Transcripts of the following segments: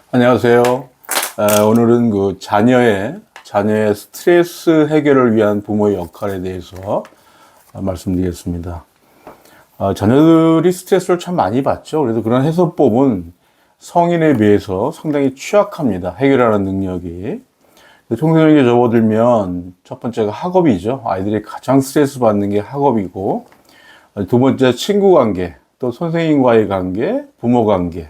안녕하세요. 오늘은 자녀의 스트레스 해결을 위한 부모의 역할에 대해서 말씀드리겠습니다. 자녀들이 스트레스를 참 많이 받죠. 그래서 그런 해소법은 성인에 비해서 상당히 취약합니다. 해결하는 능력이. 청소년에게 접어들면 첫 번째가 학업이죠. 아이들이 가장 스트레스 받는 게 학업이고, 두 번째 친구 관계, 또 선생님과의 관계, 부모 관계.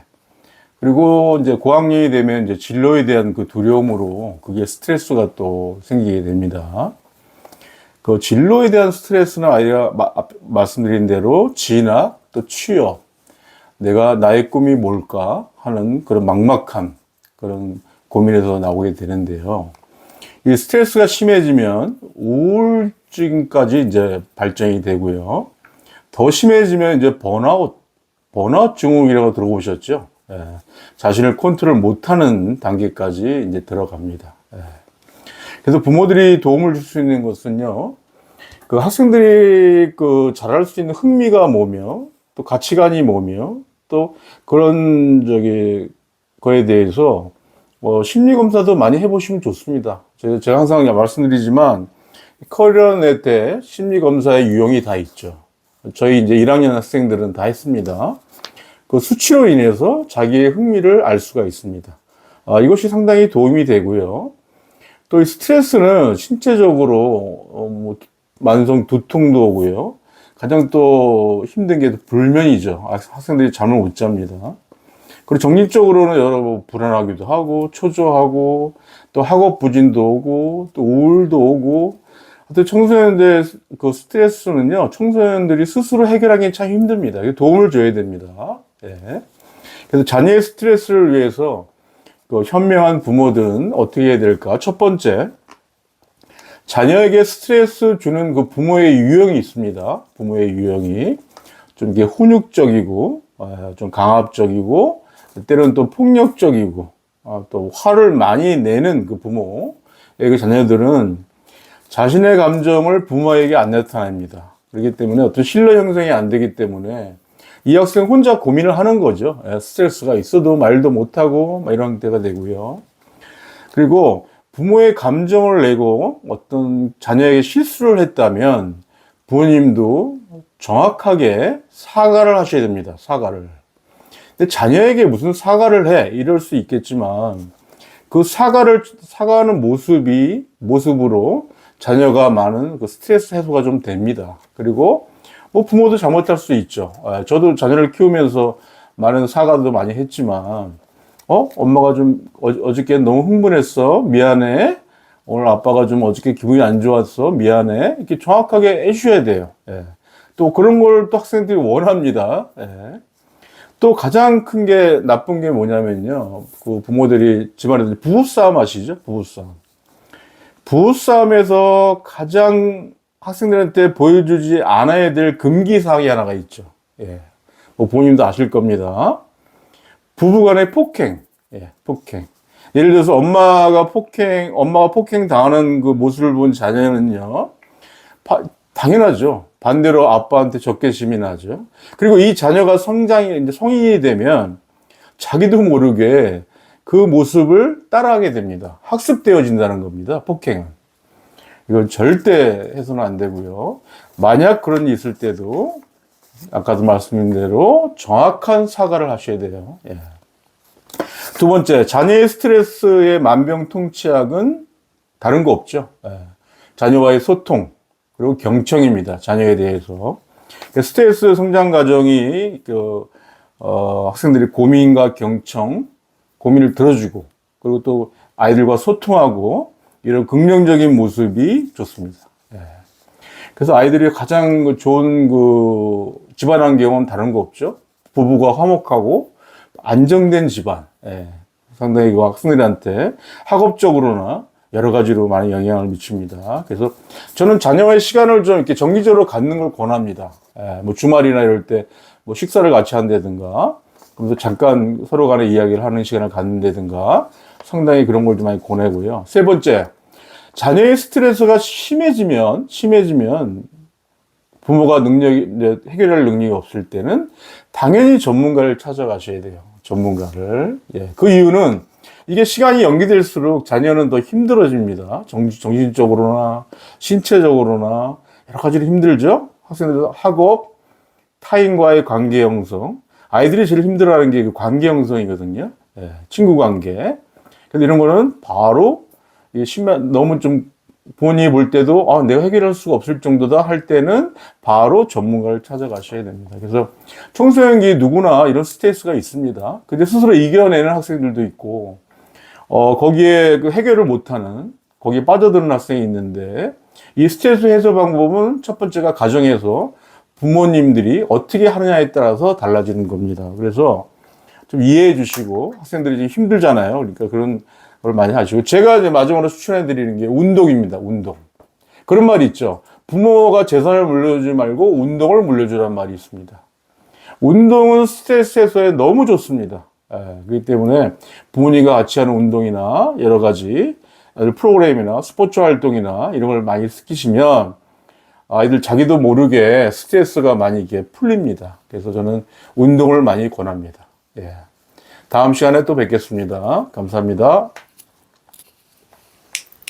그리고 이제 고학년이 되면 이제 진로에 대한 그 두려움으로 그게 스트레스가 또 생기게 됩니다. 그 진로에 대한 스트레스는 아이가 말씀드린 대로 진학, 또 취업, 내가 나의 꿈이 뭘까 하는 그런 막막함, 그런 고민에서 나오게 되는데요. 이 스트레스가 심해지면 우울증까지 이제 발전이 되고요. 더 심해지면 이제 번아웃 증후군이라고 들어보셨죠? 예, 자신을 컨트롤 못하는 단계까지 이제 들어갑니다. 예. 그래서 부모들이 도움을 줄 수 있는 것은요, 그 학생들이 잘할 수 있는 흥미가 뭐며, 또 가치관이 뭐며, 또 그런 거에 대해서 심리 검사도 많이 해보시면 좋습니다. 제가 항상 말씀드리지만 커리어넷 때 심리 검사의 유형이 다 있죠. 저희 이제 1학년 학생들은 다 했습니다. 그 수치로 인해서 자기의 흥미를 알 수가 있습니다. 이것이 상당히 도움이 되고요. 또 이 스트레스는 신체적으로 만성 두통도 오고요. 가장 또 힘든 게 불면이죠. 학생들이 잠을 못 잡니다. 그리고 정신적으로는 여러 불안하기도 하고 초조하고 또 학업 부진도 오고 또 우울도 오고. 하여튼 청소년들 그 스트레스는요, 청소년들이 스스로 해결하기는 참 힘듭니다. 도움을 줘야 됩니다. 예. 그래서 자녀의 스트레스를 위해서 현명한 부모들은 어떻게 해야 될까? 첫 번째, 자녀에게 스트레스 주는 그 부모의 유형이 있습니다. 부모의 유형이 좀 이게 훈육적이고, 좀 강압적이고, 때로는 또 폭력적이고, 또 화를 많이 내는 그 부모의 자녀들은 자신의 감정을 부모에게 안 나타냅니다. 그렇기 때문에 어떤 신뢰 형성이 안 되기 때문에 이 학생 혼자 고민을 하는 거죠. 스트레스가 있어도 말도 못하고 이런 때가 되고요. 그리고 부모의 감정을 내고 어떤 자녀에게 실수를 했다면 부모님도 정확하게 사과를 하셔야 됩니다. 사과를. 근데 자녀에게 무슨 사과를 해? 이럴 수 있겠지만 그 사과하는 모습으로 자녀가 많은 그 스트레스 해소가 좀 됩니다. 그리고 부모도 잘못할 수 있죠. 저도 자녀를 키우면서 많은 사과도 많이 했지만, 엄마가 좀 어저께 너무 흥분했어. 미안해. 오늘 아빠가 좀 어저께 기분이 안 좋았어. 미안해. 이렇게 정확하게 해주셔야 돼요. 예. 또 그런 걸 또 학생들이 원합니다. 예. 또 가장 큰 게 나쁜 게 뭐냐면요. 그 부모들이 집안에서 부부싸움 아시죠? 부부싸움에서 가장 학생들한테 보여주지 않아야 될 금기사항이 하나가 있죠. 예. 부모님도 아실 겁니다. 부부간의 폭행. 예, 폭행. 예를 들어서 엄마가 폭행 당하는 그 모습을 본 자녀는요, 당연하죠. 반대로 아빠한테 적개심이 나죠. 그리고 이 자녀가 이제 성인이 되면 자기도 모르게 그 모습을 따라하게 됩니다. 학습되어진다는 겁니다. 폭행은. 이건 절대 해서는 안 되고요. 만약 그런 일이 있을 때도 아까도 말씀드린 대로 정확한 사과를 하셔야 돼요. 예. 두 번째, 자녀의 스트레스의 만병통치약은 다른 거 없죠. 예. 자녀와의 소통, 그리고 경청입니다. 자녀에 대해서. 스트레스 성장 과정이 학생들이 고민과 경청, 고민을 들어주고, 그리고 또 아이들과 소통하고, 이런 긍정적인 모습이 좋습니다. 예. 그래서 아이들이 가장 좋은 집안 환경은 다른 거 없죠. 부부가 화목하고 안정된 집안. 예. 상당히 학생들한테 학업적으로나 여러 가지로 많은 영향을 미칩니다. 그래서 저는 자녀와의 시간을 좀 이렇게 정기적으로 갖는 걸 권합니다. 예. 주말이나 이럴 때 식사를 같이 한다든가, 그래서 잠깐 서로 간에 이야기를 하는 시간을 갖는다든가, 상당히 그런 걸 좀 많이 권하고요. 세 번째, 자녀의 스트레스가 심해지면 부모가 해결할 능력이 없을 때는 당연히 전문가를 찾아가셔야 돼요. 전문가를. 예. 그 이유는 이게 시간이 연기될수록 자녀는 더 힘들어집니다. 정신적으로나 신체적으로나 여러 가지로 힘들죠. 학생들 학업, 타인과의 관계 형성. 아이들이 제일 힘들어하는 게 그 관계 형성이거든요. 예. 친구 관계. 근데 이런 거는 바로 너무 좀 본인이 볼 때도 내가 해결할 수가 없을 정도다 할 때는 바로 전문가를 찾아가셔야 됩니다. 그래서 청소년기 누구나 이런 스트레스가 있습니다. 근데 스스로 이겨내는 학생들도 있고 거기에 그 해결을 못하는 거기에 빠져드는 학생이 있는데 이 스트레스 해소 방법은 첫 번째가 가정에서 부모님들이 어떻게 하느냐에 따라서 달라지는 겁니다. 그래서 좀 이해해 주시고 학생들이 좀 힘들잖아요. 그러니까 그런 걸 많이 하시고 제가 이제 마지막으로 추천해 드리는 게 운동입니다. 운동. 그런 말이 있죠. 부모가 재산을 물려주지 말고 운동을 물려주라는 말이 있습니다. 운동은 스트레스 해소에 너무 좋습니다. 그렇기 때문에 부모님과 같이 하는 운동이나 여러 가지 프로그램이나 스포츠 활동이나 이런 걸 많이 시키시면 아이들 자기도 모르게 스트레스가 많이 이게 풀립니다. 그래서 저는 운동을 많이 권합니다. 예. 다음 시간에 또 뵙겠습니다. 감사합니다.